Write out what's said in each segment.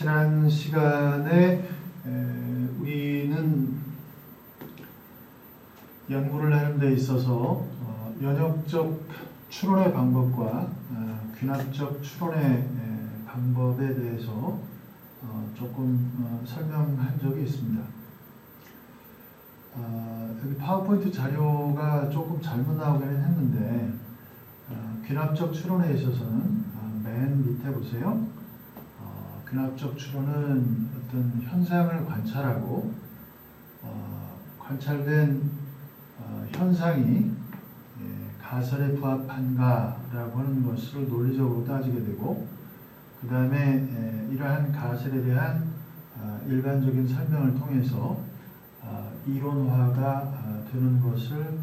지난 시간에 우리는 연구를 하는 데 있어서 연역적 추론의 방법과 귀납적 추론의 방법에 대해서 조금 설명한 적이 있습니다. 여기 파워포인트 자료가 조금 잘못 나오기는 했는데 귀납적 추론에 있어서는 맨 밑에 보세요. 귀납적 추론은 어떤 현상을 관찰하고 관찰된 현상이 가설에 부합한가라고 하는 것을 논리적으로 따지게 되고, 그 다음에 이러한 가설에 대한 일반적인 설명을 통해서 이론화가 되는 것을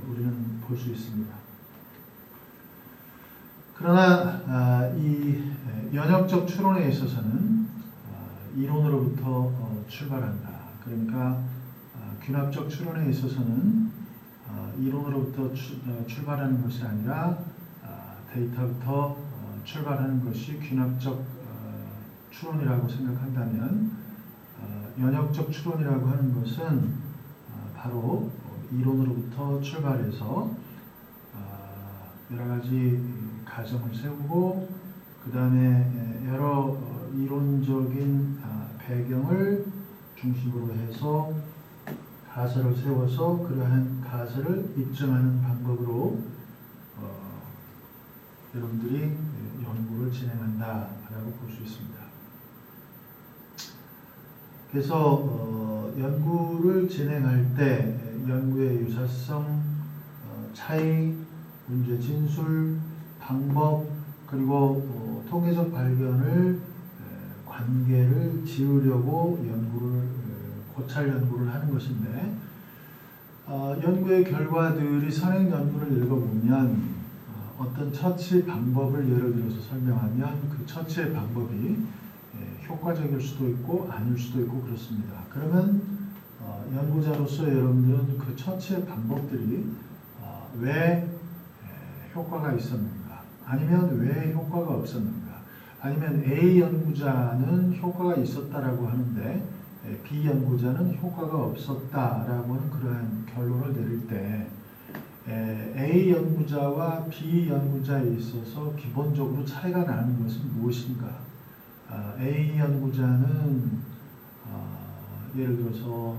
우리는 볼 수 있습니다. 그러나 이 연역적 추론에 있어서는 이론으로부터 출발한다. 그러니까 귀납적 추론에 있어서는 이론으로부터 출발하는 것이 아니라 데이터부터 출발하는 것이 귀납적 추론이라고 생각한다면, 연역적 추론이라고 하는 것은 바로 이론으로부터 출발해서 여러 가지 가정을 세우고, 그 다음에 여러 이론적인 배경을 중심으로 해서 가설을 세워서 그러한 가설을 입증하는 방법으로 여러분들이 연구를 진행한다라고 볼 수 있습니다. 그래서 연구를 진행할 때 연구의 유사성, 차이, 문제 진술, 방법, 그리고 통계적 발견을 관계를 지으려고 고찰 연구를 하는 것인데, 연구의 결과들이 선행 연구를 읽어보면 어떤 처치 방법을 예를 들어서 설명하면 그 처치의 방법이 효과적일 수도 있고 아닐 수도 있고 그렇습니다. 그러면 연구자로서 여러분들은 그 처치의 방법들이 왜 효과가 있었는가, 아니면 왜 효과가 없었는가, 아니면 A 연구자는 효과가 있었다라고 하는데 B 연구자는 효과가 없었다라고 하는 그러한 결론을 내릴 때 A 연구자와 B 연구자에 있어서 기본적으로 차이가 나는 것은 무엇인가? A 연구자는 예를 들어서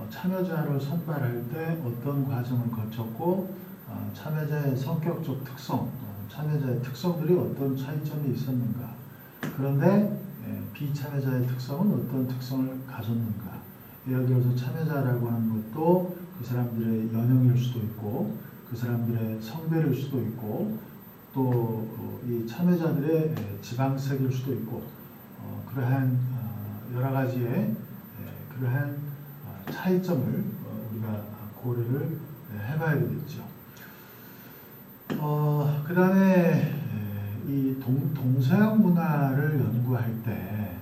참여자를 선발할 때 어떤 과정을 거쳤고, 참여자의 성격적 특성, 참여자의 특성들이 어떤 차이점이 있었는가? 그런데 비참여자의 특성은 어떤 특성을 가졌는가? 예를 들어서 참여자라고 하는 것도 그 사람들의 연령일 수도 있고, 그 사람들의 성별일 수도 있고, 또 이 참여자들의 지방색일 수도 있고, 그러한 여러 가지의 그러한 차이점을 우리가 고려를 해봐야 되겠죠. 그 다음에 이 동서양 문화를 연구할 때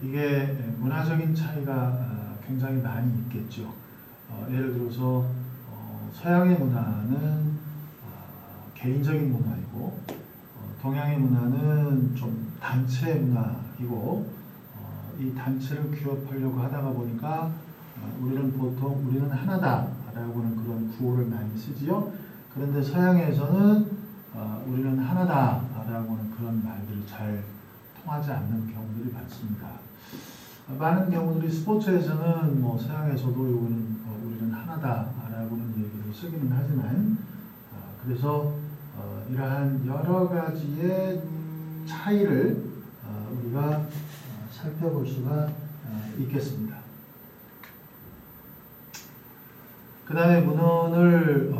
이게 문화적인 차이가 굉장히 많이 있겠죠. 예를 들어서 서양의 문화는 개인적인 문화이고, 동양의 문화는 좀 단체 문화이고, 이 단체를 규합하려고 하다가 보니까 우리는 하나다라고 하는 그런 구호를 많이 쓰지요. 그런데 서양에서는 우리는 하나다라고 하는 그런 말들이 잘 통하지 않는 경우들이 많습니다. 많은 경우들이 스포츠에서는 서양에서도 우리는 하나다라고 하는 얘기를 쓰기는 하지만, 그래서 이러한 여러 가지의 차이를 우리가 살펴볼 수가 있겠습니다. 그 다음에 문헌을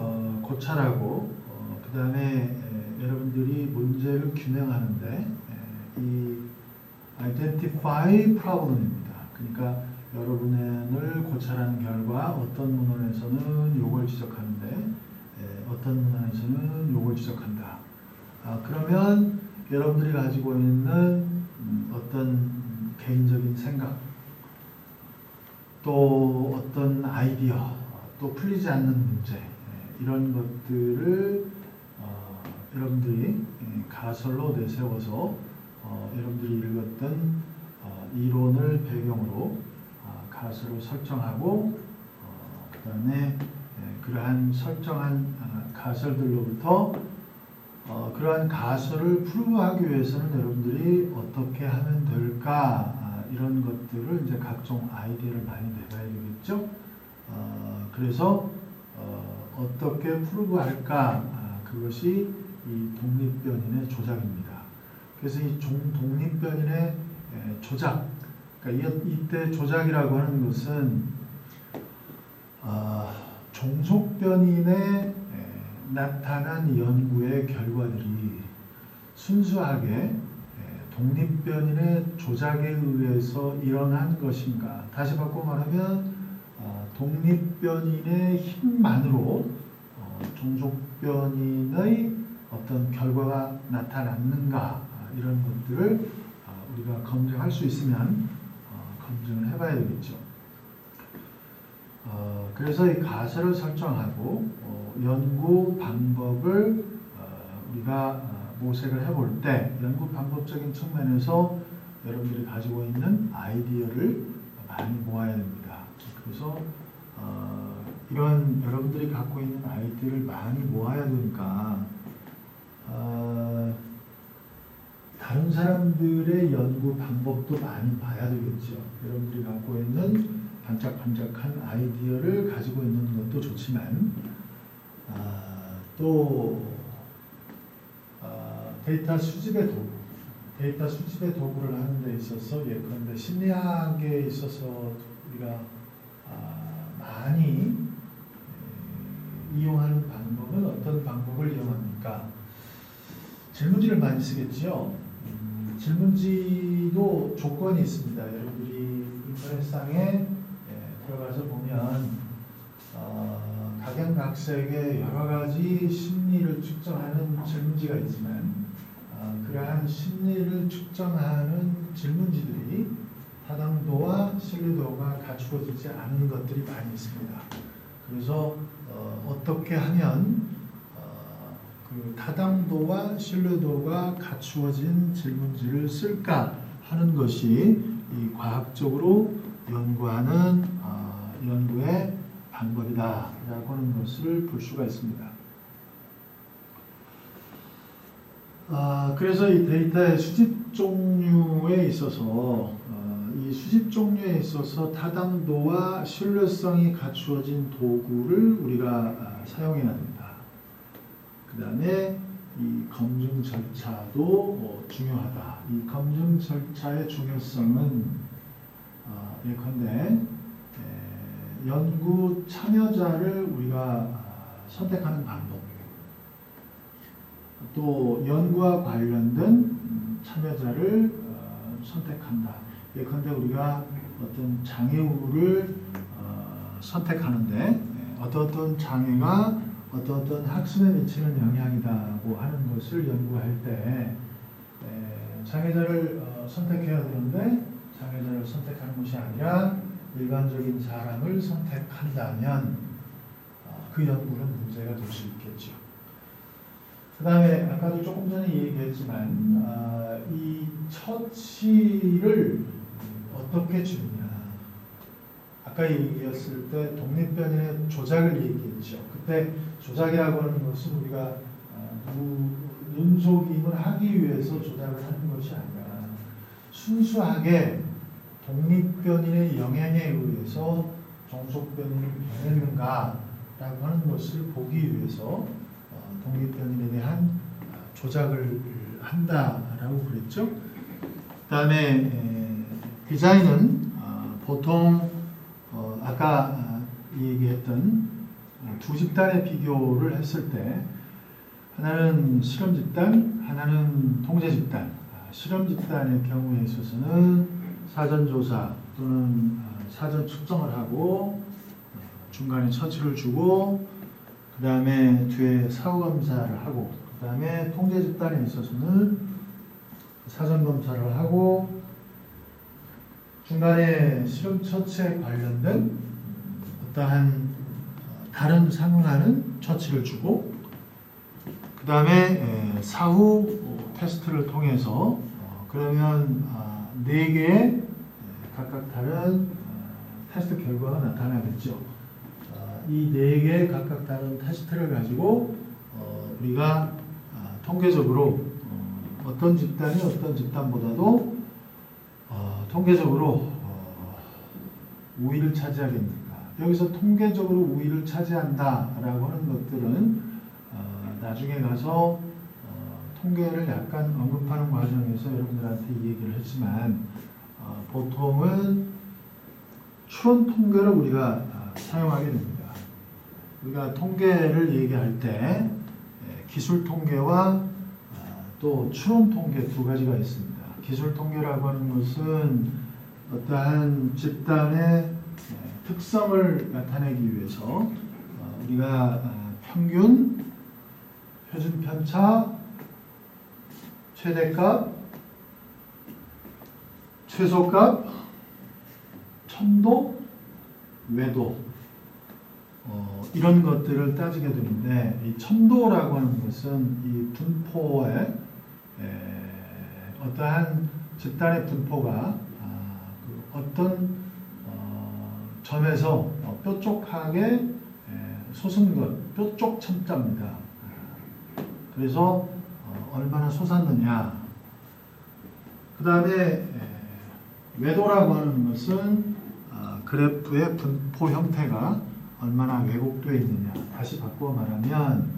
고찰하고, 그 다음에 여러분들이 문제를 규명하는데 이 identify problem입니다. 그러니까 여러분을 고찰하는 결과 어떤 문헌에서는 요걸 지적하는데 어떤 문헌에서는 요걸 지적한다. 그러면 여러분들이 가지고 있는 어떤 개인적인 생각, 또 어떤 아이디어, 또 풀리지 않는 문제, 이런 것들을 여러분들이 가설로 내세워서 여러분들이 읽었던 이론을 배경으로 가설을 설정하고 그 다음에 그러한 설정한 가설들로부터 그러한 가설을 프루브하기 위해서는 여러분들이 어떻게 하면 될까 이런 것들을 이제 각종 아이디어를 많이 내봐야 되겠죠. 그래서 어떻게 프루브할까 그것이 이 독립변인의 조작입니다. 그래서 이 독립변인의 조작, 그러니까 이때 조작이라고 하는 것은 종속변인에 나타난 연구의 결과들이 순수하게 독립변인의 조작에 의해서 일어난 것인가, 다시 바꿔 말하면 독립변인의 힘만으로 종속변인의 어떤 결과가 나타났는가, 이런 것들을 우리가 검증할 수 있으면 검증을 해봐야 되겠죠. 그래서 이 가설을 설정하고 연구 방법을 우리가 모색을 해볼 때 연구 방법적인 측면에서 여러분들이 가지고 있는 아이디어를 많이 모아야 됩니다. 그래서 이런 여러분들이 갖고 있는 아이디어를 많이 모아야 되니까 다른 사람들의 연구 방법도 많이 봐야 되겠죠. 여러분들이 갖고 있는 반짝반짝한 아이디어를 가지고 있는 것도 좋지만 또 데이터 수집의 도구를 하는 데 있어서 예컨대 심리학에 있어서 우리가 많이 이용하는 방법은 어떤 방법을 이용합니까? 질문지를 많이 쓰겠죠. 질문지도 조건이 있습니다. 여러분들이 인터넷상에 들어가서 보면 각양각색의 여러 가지 심리를 측정하는 질문지가 있지만 그러한 심리를 측정하는 질문지들이 타당도와 신뢰도가 갖추어지지 않은 것들이 많이 있습니다. 그래서 어떻게 하면 그 타당도와 신뢰도가 갖추어진 질문지를 쓸까 하는 것이 이 과학적으로 연구하는 연구의 방법이다라고 하는 것을 볼 수가 있습니다. 그래서 이 데이터의 수집 종류에 있어서 이 수집 종류에 있어서 타당도와 신뢰성이 갖추어진 도구를 우리가 사용해야 됩니다. 그 다음에 이 검증 절차도 중요하다. 이 검증 절차의 중요성은 예컨대 연구 참여자를 우리가 선택하는 방법, 또 연구와 관련된 참여자를 선택한다. 예컨대 우리가 어떤 장애우를 선택하는데 어떤 장애가 어떤 학습에 미치는 영향이라고 하는 것을 연구할 때 장애자를 선택해야 되는데 장애자를 선택하는 것이 아니라 일반적인 사람을 선택한다면 그 연구는 문제가 될 수 있겠죠. 그 다음에 아까도 조금 전에 얘기했지만 이 처치를 어떻게 주느냐. 아까 얘기했을 때 독립변인의 조작을 얘기했죠. 그때 조작이라고 하는 것은 우리가 눈속임을 하기 위해서 조작을 하는 것이 아니라 순수하게 독립변인의 영향에 의해서 종속변인이 변했는가라고 하는 것을 보기 위해서 독립변인에 대한 조작을 한다라고 그랬죠. 그 다음에 디자인은 보통 아까 얘기했던 두 집단의 비교를 했을 때 하나는 실험 집단, 하나는 통제 집단. 실험 집단의 경우에 있어서는 사전 조사 또는 사전 측정을 하고 중간에 처치를 주고 그 다음에 뒤에 사후 검사를 하고 그 다음에 통제 집단에 있어서는 사전 검사를 하고 중간에 실험 처치에 관련된 어떠한 다른 상응하는 처치를 주고 그 다음에 사후 테스트를 통해서 그러면 4개의 각각 다른 테스트 결과가 나타나겠죠. 이 4개의 각각 다른 테스트를 가지고 우리가 통계적으로 어떤 집단이 어떤 집단보다도 통계적으로 우위를 차지하겠는가. 여기서 통계적으로 우위를 차지한다라고 하는 것들은 나중에 가서 통계를 약간 언급하는 과정에서 여러분들한테 이 얘기를 했지만 보통은 추론 통계를 우리가 사용하게 됩니다. 우리가 통계를 얘기할 때 기술 통계와 또 추론 통계 두 가지가 있습니다. 기술 통계라고 하는 것은 어떠한 집단의 특성을 나타내기 위해서 우리가 평균, 표준 편차, 최대값, 최소값, 첨도, 외도 이런 것들을 따지게 되는데 이 첨도라고 하는 것은 이 분포의 어떠한 집단의 분포가 어떤 점에서 뾰족하게 솟은 것, 뾰족 첨자입니다. 그래서 얼마나 솟았느냐. 그 다음에 외도라고 하는 것은 그래프의 분포 형태가 얼마나 왜곡되어 있느냐. 다시 바꿔 말하면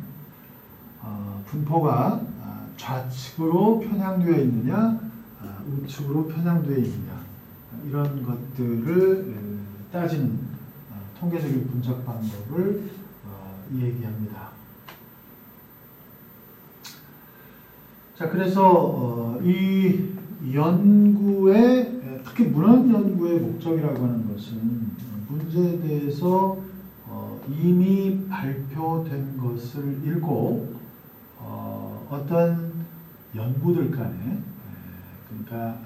분포가 좌측으로 편향되어 있느냐, 우측으로 편향되어 있느냐. 이런 것들을 따지는 통계적인 분석 방법을 얘기합니다. 자, 그래서 이 연구의 특히 문헌 연구의 목적이라고 하는 것은 문제에 대해서 이미 발표된 것을 읽고 어떤 연구들 간에 그러니까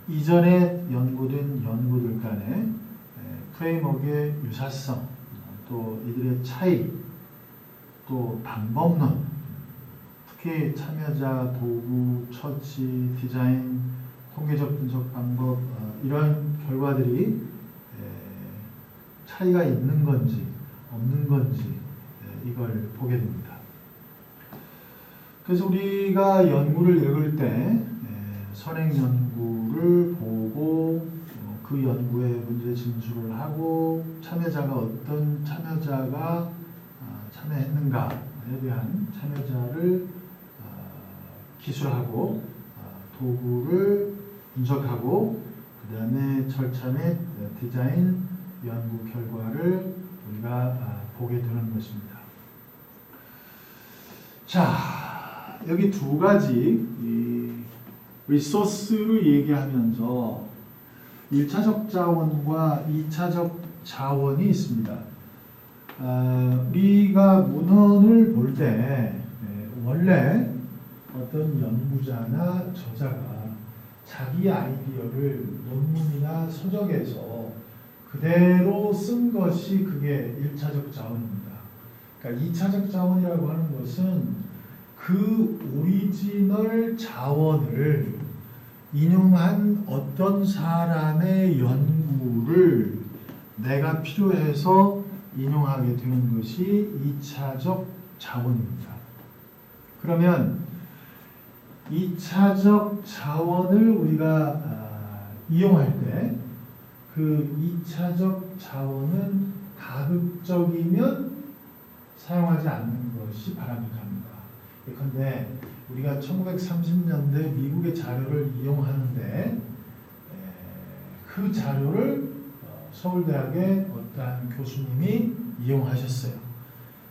이전에 연구된 연구들 간에 프레임워크의 유사성, 또 이들의 차이, 또 방법론, 특히 참여자, 도구, 처치, 디자인, 통계적 분석 방법 이런 결과들이 차이가 있는 건지 없는 건지 이걸 보게 됩니다. 그래서 우리가 연구를 읽을 때 선행 연구를 보고 그 연구에 문제 진술을 하고 참여자가 어떤 참여자가 참여했는가에 대한 참여자를 기술하고 도구를 분석하고 그 다음에 절차 및 디자인 연구 결과를 우리가 보게 되는 것입니다. 자, 여기 두 가지 리소스를 얘기하면서 1차적 자원과 2차적 자원이 있습니다. 우리가 문헌을 볼 때 원래 어떤 연구자나 저자가 자기 아이디어를 논문이나 서적에서 그대로 쓴 것이 그게 1차적 자원입니다. 그러니까 2차적 자원이라고 하는 것은 그 오리지널 자원을 인용한 어떤 사람의 연구를 내가 필요해서 인용하게 되는 것이 2차적 자원입니다. 그러면 2차적 자원을 우리가 이용할 때 그 2차적 자원은 가급적이면 사용하지 않는 것이 바람직합니다. 그런데 우리가 1930년대 미국의 자료를 이용하는데 그 자료를 서울대학의 어떠한 교수님이 이용하셨어요.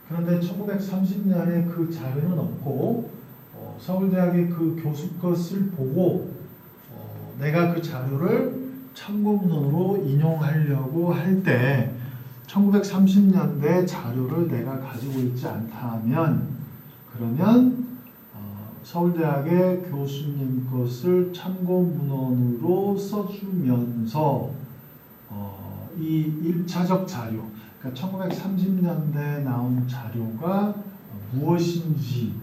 그런데 1930년에 그 자료는 없고 서울대학의 그 교수 것을 보고 내가 그 자료를 참고문헌으로 인용하려고 할 때 1930년대 자료를 내가 가지고 있지 않다 하면 그러면 서울대학의 교수님 것을 참고문헌으로 써주면서 이 1차적 자료, 그러니까 1930년대에 나온 자료가 무엇인지도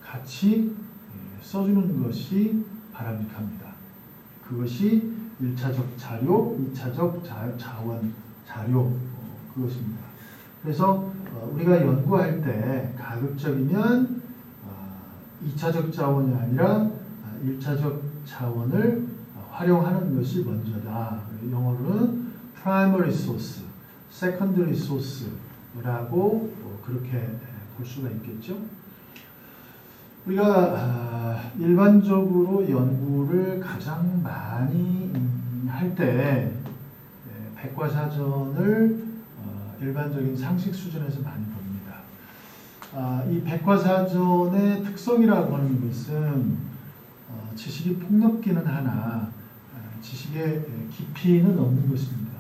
같이 써주는 것이 바람직합니다. 그것이 1차적 자료, 2차적 자원 자료 그것입니다. 그래서 우리가 연구할 때 가급적이면 2차적 자원이 아니라 1차적 자원을 활용하는 것이 먼저다. 영어로는 primary source, secondary source라고 그렇게 볼 수가 있겠죠. 우리가 일반적으로 연구를 가장 많이 할 때 백과사전을 일반적인 상식 수준에서 많이 봅니다. 이 백과사전의 특성이라고 하는 것은 지식이 폭넓기는 하나 지식의 깊이는 없는 것입니다.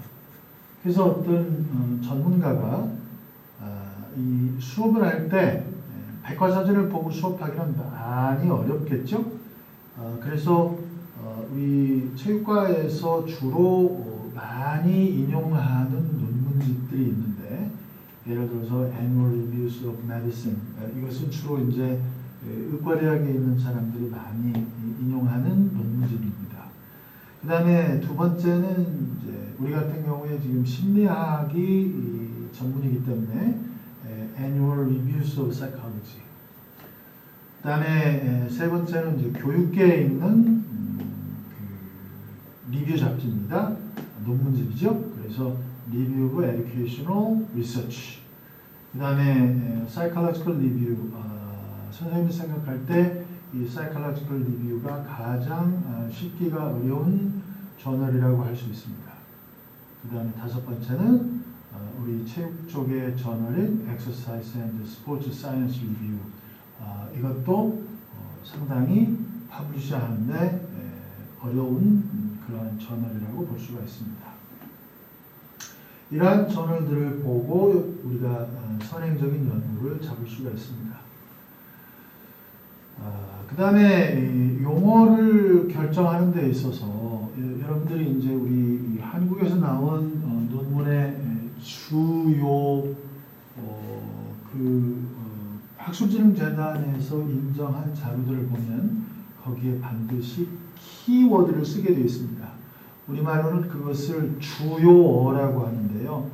그래서 어떤 전문가가 이 수업을 할 때 백과사전을 보고 수업하기는 많이 어렵겠죠. 그래서 우리 체육과에서 주로 많이 인용하는 논문집들이 있는데, 예를 들어서 Annual Reviews of Medicine, 이것은 주로 이제 의과대학에 있는 사람들이 많이 인용하는 논문집입니다. 그 다음에 두 번째는 이제 우리 같은 경우에 지금 심리학이 전문이기 때문에 Annual Reviews of Psychology. 그 다음에 세 번째는 이제 교육계에 있는 그 리뷰 잡지입니다. 논문집이죠. 그래서 Review of Educational Research. 그 다음에 Psychological Review. 선생님이 생각할 때 이 Psychological Review가 가장 쉽기가 어려운 저널이라고 할 수 있습니다. 그 다음에 다섯 번째는 우리 체육 쪽의 저널인 Exercise and Sports Science Review. 이것도 상당히 퍼블리시하는데 어려운 그런 저널이라고 볼 수가 있습니다. 이러한 저널들을 보고 우리가 선행적인 연구를 잡을 수가 있습니다. 그 다음에 용어를 결정하는 데 있어서 여러분들이 이제 우리 한국에서 나온 논문의 주요 학술진흥재단에서 인정한 자료들을 보면 거기에 반드시 키워드를 쓰게 되어 있습니다. 우리말로는 그것을 주요어라고 하는데요.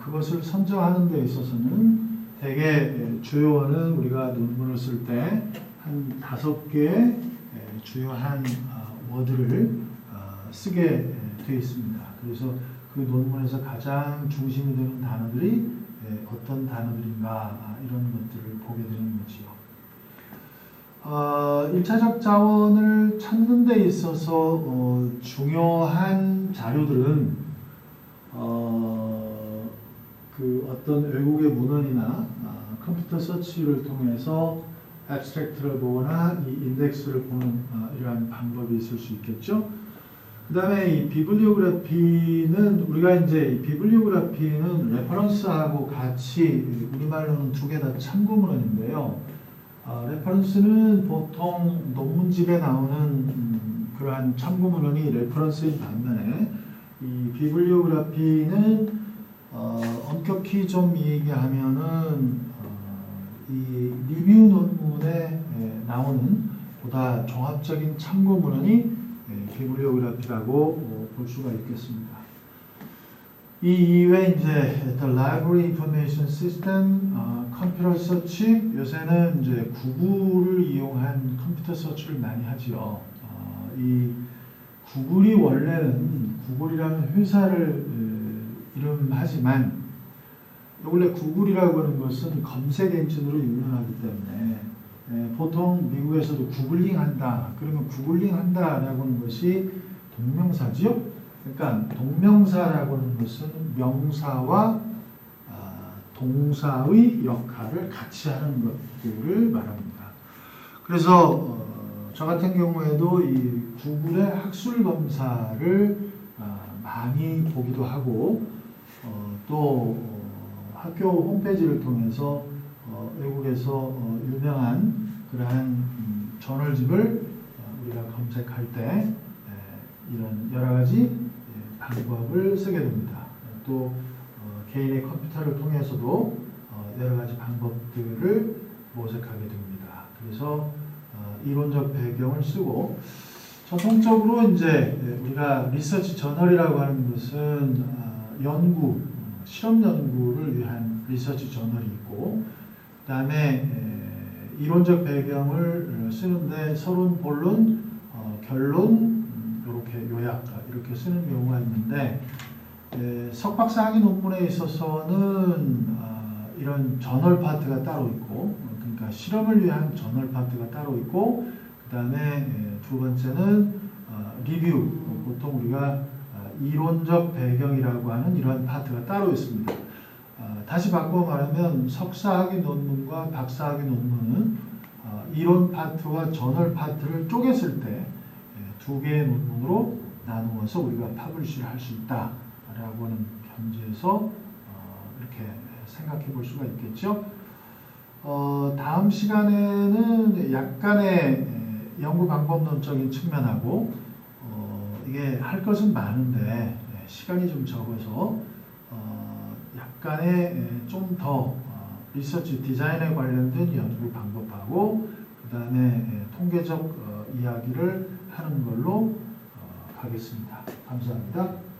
그것을 선정하는 데 있어서는 대개 주요어는 우리가 논문을 쓸 때 한 5개의 주요한 워드를 쓰게 되어 있습니다. 그래서 그 논문에서 가장 중심이 되는 단어들이 어떤 단어들인가 이런 것들을 보게 되는 거지요. 1차적 자원을 찾는 데 있어서 중요한 자료들은 그 어떤 외국의 문헌이나 컴퓨터 서치를 통해서 abstract를 보거나 이 인덱스를 보는 이러한 방법이 있을 수 있겠죠. 그 다음에 이 비블리오그래피는 우리가 이제 이 비블리오그래피는 레퍼런스하고 같이 우리말로는 두 개 다 참고문헌인데요. 레퍼런스는 보통 논문집에 나오는 그러한 참고문헌이 레퍼런스인 반면에 이 비블리오그래피는 엄격히 좀 얘기하면은 이 리뷰 논문에 나오는 보다 종합적인 참고문헌이 비블리오그래피라고 볼 수가 있겠습니다. 이 이외에 이제 The Library Information System, 컴퓨터 서치, 요새는 이제 구글을 이용한 컴퓨터 서치를 많이 하지요. 이 구글이 원래는 구글이라는 회사를 이름하지만 원래 구글이라고 하는 것은 검색 엔진으로 유명하기 때문에 보통 미국에서도 구글링 한다. 그러면 구글링 한다라고 하는 것이 동명사지요. 그러니까 동명사라고 하는 것은 명사와 동사의 역할을 같이 하는 것들을 말합니다. 그래서 저 같은 경우에도 이 구글의 학술 검사를 많이 보기도 하고 또 학교 홈페이지를 통해서 외국에서 유명한 그러한 저널집을 우리가 검색할 때 이런 여러 가지 방법을 쓰게 됩니다. 또 개인의 컴퓨터를 통해서도 여러 가지 방법들을 모색하게 됩니다. 그래서 이론적 배경을 쓰고 전통적으로 이제 우리가 리서치 저널이라고 하는 것은 연구, 실험 연구를 위한 리서치 저널이 있고 그다음에 이론적 배경을 쓰는데 서론, 본론, 결론 이렇게 요약 이렇게 쓰는 경우가 있는데 석박사 학위 논문에 있어서는 이런 저널 파트가 따로 있고 그러니까 실험을 위한 저널 파트가 따로 있고 그 다음에 두 번째는 리뷰 보통 우리가 이론적 배경이라고 하는 이런 파트가 따로 있습니다. 다시 바꿔 말하면 석사학위 논문과 박사학위 논문은 이론 파트와 저널 파트를 쪼갰을 때 두 개의 논문으로 나누어서 우리가 퍼블리시를 할 수 있다라고 하는 견지에서 이렇게 생각해 볼 수가 있겠죠. 다음 시간에는 약간의 연구 방법론적인 측면하고 이게 할 것은 많은데 시간이 좀 적어서 약간의 좀 더 리서치 디자인에 관련된 연구 방법하고 그 다음에 통계적 이야기를 하는 걸로 하겠습니다. 감사합니다.